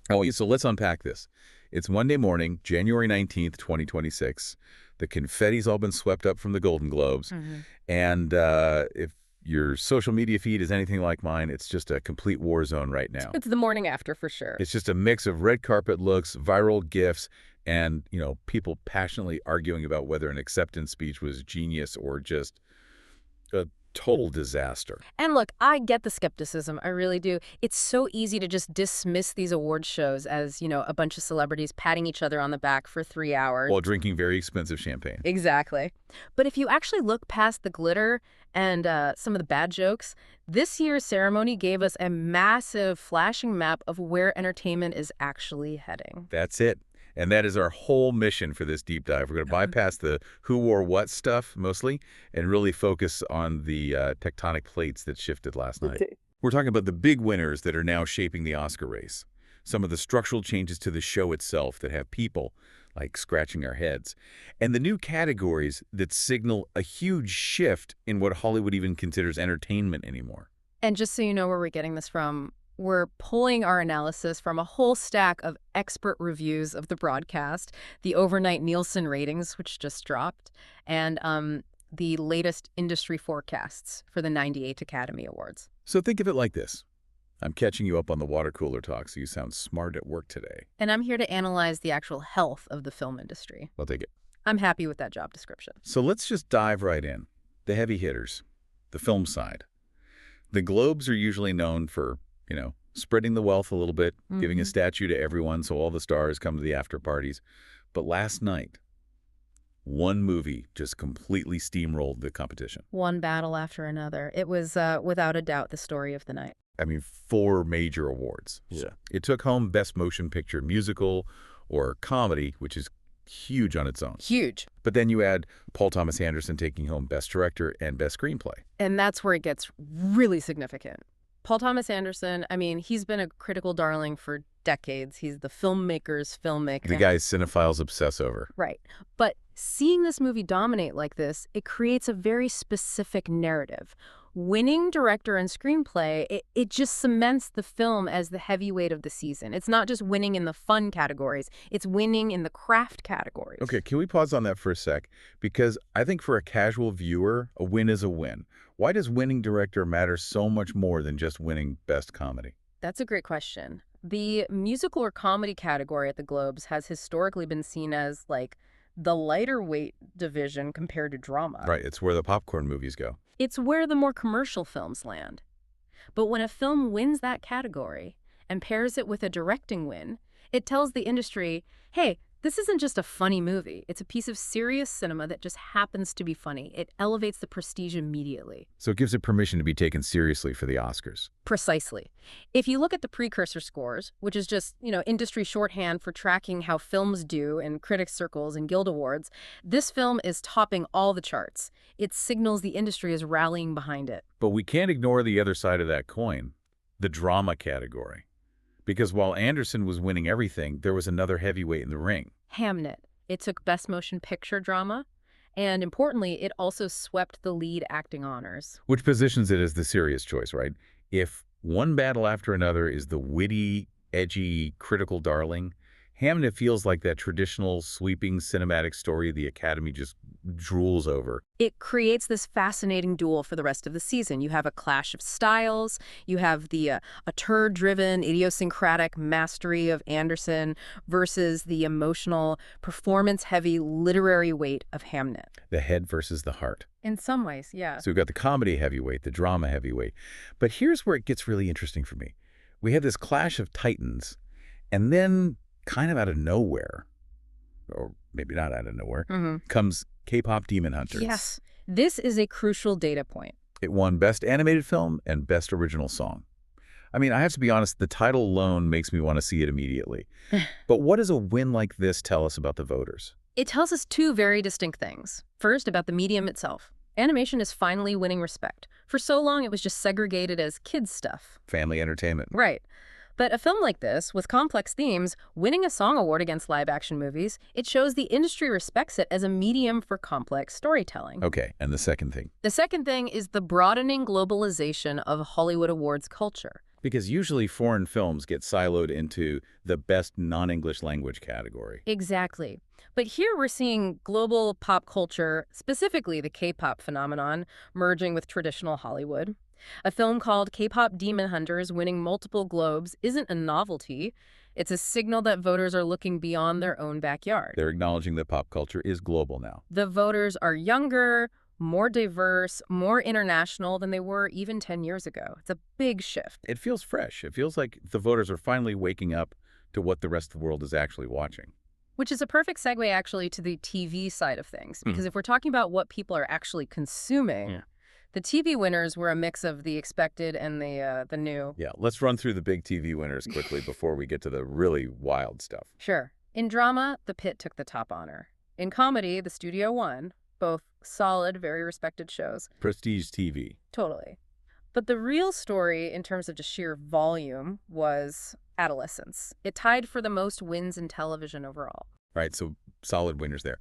Oh, yeah, so let's unpack this. It's Monday morning, January 19th, 2026. The confetti's all been swept up from the Golden Globes. And if your social media feed is anything like mine, it's just a complete war zone right now. It's the morning after for sure. It's just a mix of red carpet looks, viral gifs, and, people passionately arguing about whether an acceptance speech was genius or just a total disaster. And look, I get the skepticism. I really do. It's so easy to just dismiss these award shows as, a bunch of celebrities patting each other on the back for 3 hours. While drinking very expensive champagne. Exactly. But if you actually look past the glitter and some of the bad jokes, this year's ceremony gave us a massive flashing map of where entertainment is actually heading. That's it. And that is our whole mission for this deep dive. We're going to bypass the who wore what stuff, mostly, and really focus on the tectonic plates that shifted last night. We're talking about the big winners that are now shaping the Oscar race. Some of the structural changes to the show itself that have people, like, scratching our heads. And the new categories that signal a huge shift in what Hollywood even considers entertainment anymore. And just so you know where we're getting this from, we're pulling our analysis from a whole stack of expert reviews of the broadcast, the overnight Nielsen ratings, which just dropped, and the latest industry forecasts for the '98 Academy Awards. So think of it like this. I'm catching you up on the water cooler talk, so you sound smart at work today. And I'm here to analyze the actual health of the film industry. I'll take it. I'm happy with that job description. So let's just dive right in. The heavy hitters, the film side. The Globes are usually known for, spreading the wealth a little bit, giving a statue to everyone so all the stars come to the after parties. But last night, one movie just completely steamrolled the competition. One battle after another. It was, without a doubt, the story of the night. 4 major awards. Yeah. It took home Best Motion Picture Musical or Comedy, which is huge on its own. Huge. But then you add Paul Thomas Anderson taking home Best Director and Best Screenplay. And that's where it gets really significant. Paul Thomas Anderson, he's been a critical darling for decades. He's the filmmaker's filmmaker. The guy cinephiles obsess over. Right. But seeing this movie dominate like this, it creates a very specific narrative. Winning director and screenplay, it just cements the film as the heavyweight of the season. It's not just winning in the fun categories. It's winning in the craft categories. Okay, can we pause on that for a sec? Because I think for a casual viewer, a win is a win. Why does winning director matter so much more than just winning Best Comedy? That's a great question. The musical or comedy category at the Globes has historically been seen as, the lighter weight division compared to drama. Right, it's where the popcorn movies go. It's where the more commercial films land. But when a film wins that category and pairs it with a directing win, it tells the industry, hey, this isn't just a funny movie. It's a piece of serious cinema that just happens to be funny. It elevates the prestige immediately. So it gives it permission to be taken seriously for the Oscars. Precisely. If you look at the precursor scores, which is just, industry shorthand for tracking how films do in critics' circles and guild awards, this film is topping all the charts. It signals the industry is rallying behind it. But we can't ignore the other side of that coin, the drama category. Because while Anderson was winning everything, there was another heavyweight in the ring. Hamnet. It took Best Motion Picture Drama, and importantly, it also swept the lead acting honors. Which positions it as the serious choice, right? If one battle after another is the witty, edgy, critical darling, Hamnet feels like that traditional, sweeping cinematic story the Academy just drools over. It creates this fascinating duel for the rest of the season. You have a clash of styles. You have the auteur-driven, idiosyncratic mastery of Anderson versus the emotional, performance-heavy literary weight of Hamnet. The head versus the heart. In some ways, yeah. So we've got the comedy heavyweight, the drama heavyweight. But here's where it gets really interesting for me. We have this clash of titans, and then kind of out of nowhere, or maybe not out of nowhere, comes KPop Demon Hunters. Yes. This is a crucial data point. It won Best Animated Film and Best Original Song. I have to be honest, the title alone makes me want to see it immediately. But what does a win like this tell us about the voters? It tells us 2 very distinct things. First, about the medium itself. Animation is finally winning respect. For so long, it was just segregated as kids' stuff. Family entertainment. Right. But a film like this, with complex themes, winning a Song Award against live-action movies, it shows the industry respects it as a medium for complex storytelling. Okay, and the second thing? The second thing is the broadening globalization of Hollywood awards culture. Because usually foreign films get siloed into the best non-English language category. Exactly. But here we're seeing global pop culture, specifically the K-pop phenomenon, merging with traditional Hollywood. A film called KPop Demon Hunters winning multiple Globes isn't a novelty. It's a signal that voters are looking beyond their own backyard. They're acknowledging that pop culture is global now. The voters are younger, more diverse, more international than they were even 10 years ago. It's a big shift. It feels fresh. It feels like the voters are finally waking up to what the rest of the world is actually watching. Which is a perfect segue, actually, to the TV side of things. Because if we're talking about what people are actually consuming, the TV winners were a mix of the expected and the new. Yeah, let's run through the big TV winners quickly before we get to the really wild stuff. Sure. In drama, The Pitt took the top honor. In comedy, The Studio won. Both solid, very respected shows. Prestige TV. Totally. But the real story, in terms of just sheer volume, was Adolescence. It tied for the most wins in television overall. Right, so solid winners there.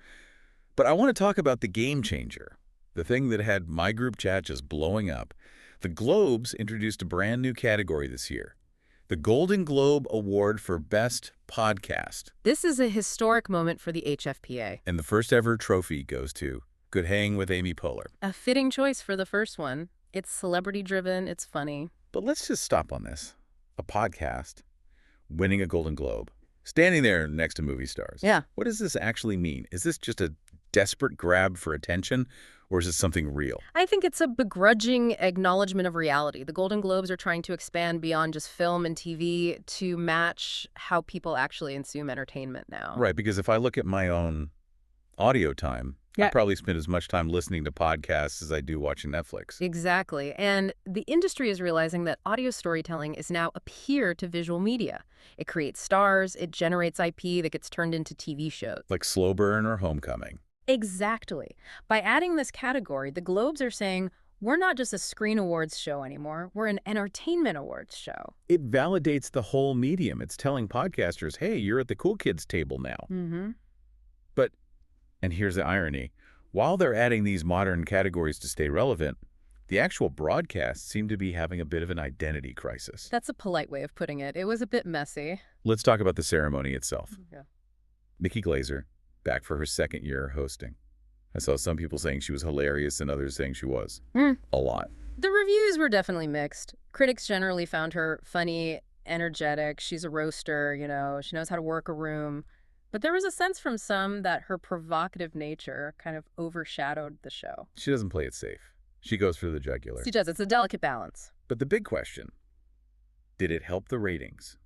But I want to talk about the game changer, the thing that had my group chat just blowing up. The Globes introduced a brand new category this year, the Golden Globe Award for Best Podcast. This is a historic moment for the HFPA. And the first ever trophy goes to Good Hang with Amy Poehler. A fitting choice for the first one. It's celebrity-driven, it's funny. But let's just stop on this. A podcast winning a Golden Globe, standing there next to movie stars. Yeah. What does this actually mean? Is this just a desperate grab for attention, or is it something real? I think it's a begrudging acknowledgement of reality. The Golden Globes are trying to expand beyond just film and TV to match how people actually consume entertainment now. Right, because if I look at my own audio time, I probably spend as much time listening to podcasts as I do watching Netflix. Exactly. And the industry is realizing that audio storytelling is now a peer to visual media. It creates stars, it generates IP that gets turned into TV shows. Like Slow Burn or Homecoming. Exactly. By adding this category, the Globes are saying, we're not just a screen awards show anymore, we're an entertainment awards show. It validates the whole medium. It's telling podcasters, hey, you're at the cool kids table now. Mm-hmm. But, and here's the irony, while they're adding these modern categories to stay relevant, the actual broadcasts seem to be having a bit of an identity crisis. That's a polite way of putting it. It was a bit messy. Let's talk about the ceremony itself. Yeah. Nikki Glaser, back for her second year hosting. I saw some people saying she was hilarious and others saying she was. A lot. The reviews were definitely mixed. Critics generally found her funny, energetic. She's a roaster, you know. She knows how to work a room. But there was a sense from some that her provocative nature kind of overshadowed the show. She doesn't play it safe. She goes for the jugular. She does. It's a delicate balance. But the big question, did it help the ratings?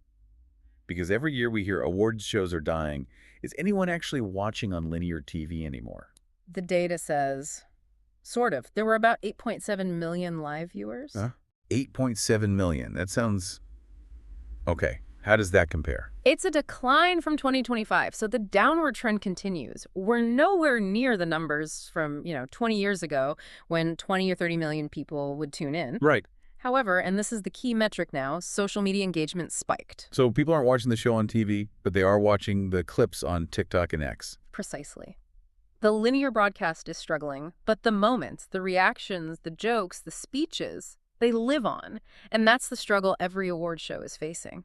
Because every year we hear awards shows are dying. Is anyone actually watching on linear TV anymore? The data says, sort of. There were about 8.7 million live viewers. 8.7 million. That sounds... Okay. How does that compare? It's a decline from 2025, so the downward trend continues. We're nowhere near the numbers from, 20 years ago when 20 or 30 million people would tune in. Right. However, and this is the key metric now, social media engagement spiked. So people aren't watching the show on TV, but they are watching the clips on TikTok and X. Precisely. The linear broadcast is struggling, but the moments, the reactions, the jokes, the speeches, they live on. And that's the struggle every award show is facing.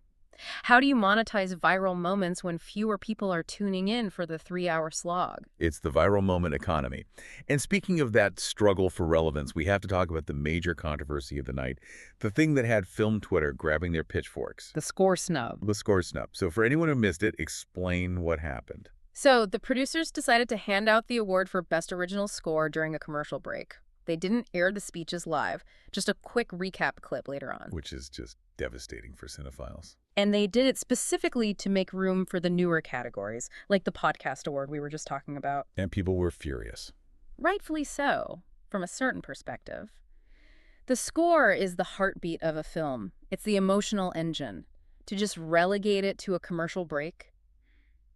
How do you monetize viral moments when fewer people are tuning in for the 3-hour slog? It's the viral moment economy. And speaking of that struggle for relevance, we have to talk about the major controversy of the night, the thing that had film Twitter grabbing their pitchforks. The score snub. The score snub. So for anyone who missed it, explain what happened. So the producers decided to hand out the award for Best Original Score during a commercial break. They didn't air the speeches live, just a quick recap clip later on. Which is just devastating for cinephiles. And they did it specifically to make room for the newer categories, like the podcast award we were just talking about. And people were furious. Rightfully so, from a certain perspective. The score is the heartbeat of a film. It's the emotional engine. To just relegate it to a commercial break,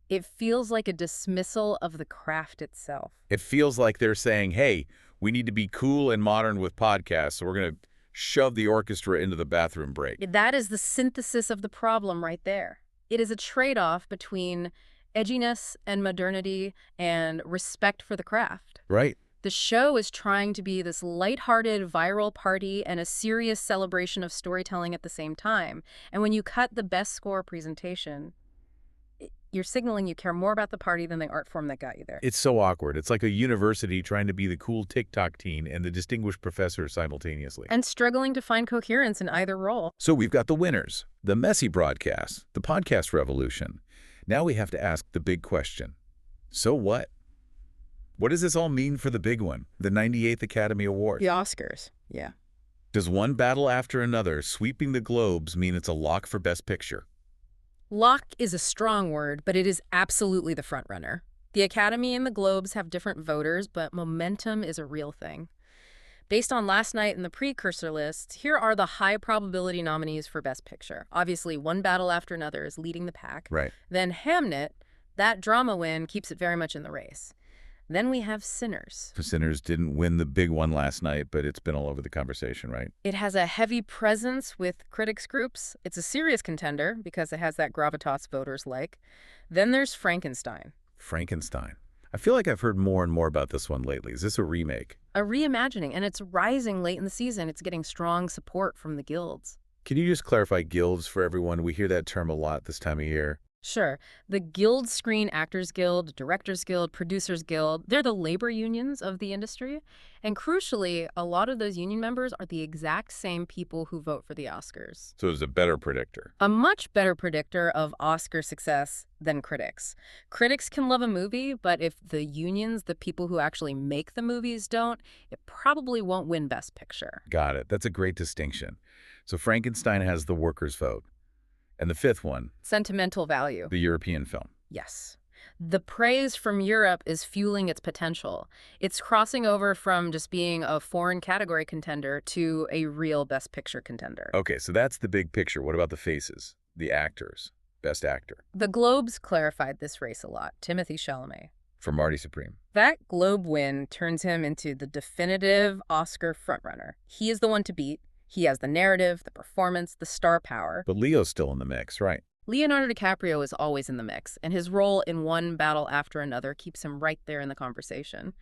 it feels like a dismissal of the craft itself. It feels like they're saying, hey, we need to be cool and modern with podcasts, so we're going to shove the orchestra into the bathroom break. That is the synthesis of the problem right there. It is a trade-off between edginess and modernity and respect for the craft. Right. The The show is trying to be this lighthearted viral party and a serious celebration of storytelling at the same time. And when you cut the best score presentation, you're signaling you care more about the party than the art form that got you there. It's so awkward. It's like a university trying to be the cool TikTok teen and the distinguished professor simultaneously. And struggling to find coherence in either role. So we've got the winners, the messy broadcasts, the podcast revolution. Now we have to ask the big question. So what? What does this all mean for the big one, the 98th Academy Award? The Oscars, yeah. Does one battle after another sweeping the globes mean it's a lock for Best Picture? Lock is a strong word, but it is absolutely the frontrunner. The Academy and the Globes have different voters, but momentum is a real thing. Based on last night and the precursor list, here are the high-probability nominees for Best Picture. Obviously, One Battle After Another is leading the pack. Right. Then Hamnet, that drama win, keeps it very much in the race. Then we have Sinners. Sinners didn't win the big one last night, but it's been all over the conversation, right? It has a heavy presence with critics groups. It's a serious contender because it has that gravitas voters like. Then there's Frankenstein. Frankenstein. I feel like I've heard more and more about this one lately. Is this a remake? A reimagining, and it's rising late in the season. It's getting strong support from the guilds. Can you just clarify guilds for everyone? We hear that term a lot this time of year. Sure. The Guild, Screen Actors Guild, Directors Guild, Producers Guild, they're the labor unions of the industry. And crucially, a lot of those union members are the exact same people who vote for the Oscars. So it's a better predictor. A much better predictor of Oscar success than critics. Critics can love a movie, but if the unions, the people who actually make the movies, don't, it probably won't win Best Picture. Got it. That's a great distinction. So Frankenstein has the workers' vote. And the fifth one, Sentimental value. the European film. Yes. The praise from Europe is fueling its potential. It's crossing over from just being a foreign category contender to a real Best Picture contender. Okay, so that's the big picture. What about the faces, the actors, Best Actor? The Globes clarified this race a lot. Timothée Chalamet. For Marty Supreme. That Globe win turns him into the definitive Oscar frontrunner. He is the one to beat. He has the narrative, the performance, the star power. But Leo's still in the mix, right? Leonardo DiCaprio is always in the mix, and his role in One Battle After Another keeps him right there in the conversation.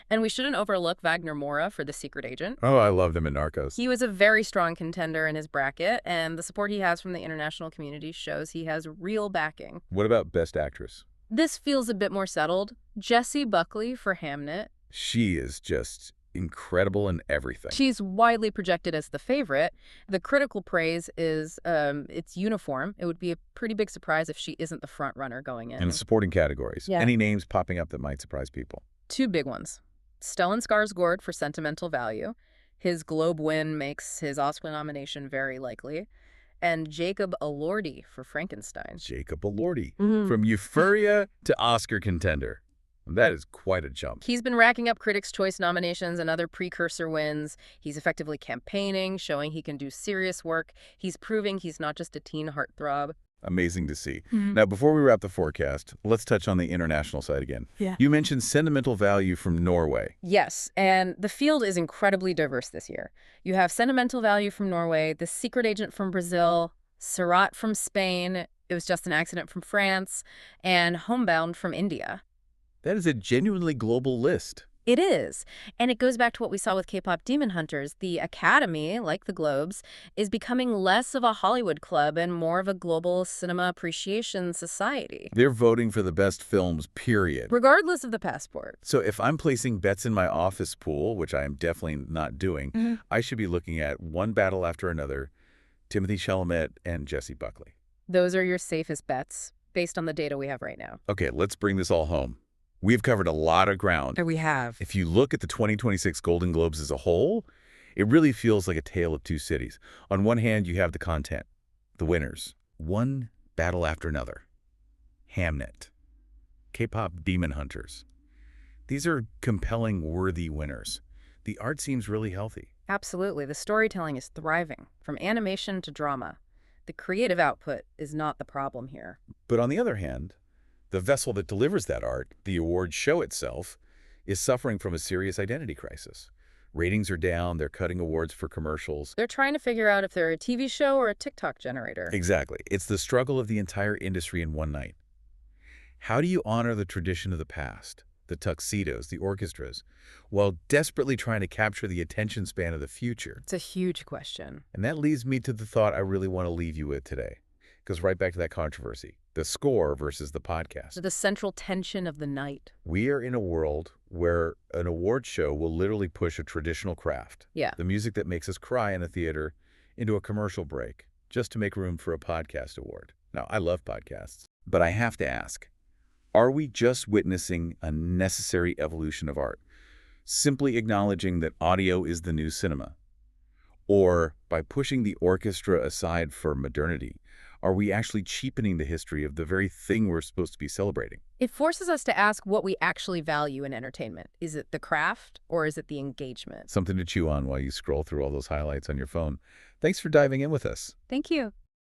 And we shouldn't overlook Wagner Moura for The Secret Agent. Oh, I love them in Narcos. He was a very strong contender in his bracket, and the support he has from the international community shows he has real backing. What about Best Actress? This feels a bit more settled. Jessie Buckley for Hamnet. She is just incredible in everything. She's widely projected as the favorite. The critical praise is it's uniform. It would be a pretty big surprise if she isn't the front runner going in. And supporting categories. Yeah. Any names popping up that might surprise people? Two big ones. Stellan Skarsgård for Sentimental Value. His Globe win makes his Oscar nomination very likely. And Jacob Elordi for Frankenstein. Jacob Elordi. From Euphoria to Oscar contender. That is quite a jump. He's been racking up Critics' Choice nominations and other precursor wins. He's effectively campaigning, showing he can do serious work. He's proving he's not just a teen heartthrob. Amazing to see. Now, before we wrap the forecast, let's touch on the international side again. Yeah. You mentioned Sentimental Value from Norway. Yes, and the field is incredibly diverse this year. You have Sentimental Value from Norway, The Secret Agent from Brazil, Surat from Spain, It Was Just an Accident from France, and Homebound from India. That is a genuinely global list. It is. And it goes back to what we saw with KPop Demon Hunters. The Academy, like the Globes, is becoming less of a Hollywood club and more of a global cinema appreciation society. They're voting for the best films, period. Regardless of the passport. So if I'm placing bets in my office pool, which I am definitely not doing, I should be looking at One Battle After Another, Timothée Chalamet, and Jessie Buckley. Those are your safest bets based on the data we have right now. Okay, let's bring this all home. We've covered a lot of ground. We have. If you look at the 2026 Golden Globes as a whole, it really feels like a tale of two cities. On one hand, you have the content, the winners, One Battle After Another, Hamnet, KPop Demon Hunters. These are compelling, worthy winners. The art seems really healthy. Absolutely. The storytelling is thriving, from animation to drama. The creative output is not the problem here. But on the other hand, the vessel that delivers that art, the award show itself, is suffering from a serious identity crisis. Ratings are down, they're cutting awards for commercials. They're trying to figure out if they're a TV show or a TikTok generator. Exactly. It's the struggle of the entire industry in one night. How do you honor the tradition of the past, the tuxedos, the orchestras, while desperately trying to capture the attention span of the future? It's a huge question. And that leads me to the thought I really want to leave you with today. Goes right back to that controversy, the score versus the podcast. The central tension of the night. We are in a world where an award show will literally push a traditional craft, Yeah. the music that makes us cry in a theater, into a commercial break, just to make room for a podcast award. Now, I love podcasts, but I have to ask, are we just witnessing a necessary evolution of art, simply acknowledging that audio is the new cinema? Or by pushing the orchestra aside for modernity, are we actually cheapening the history of the very thing we're supposed to be celebrating? It forces us to ask what we actually value in entertainment. Is it the craft or is it the engagement? Something to chew on while you scroll through all those highlights on your phone. Thanks for diving in with us. Thank you.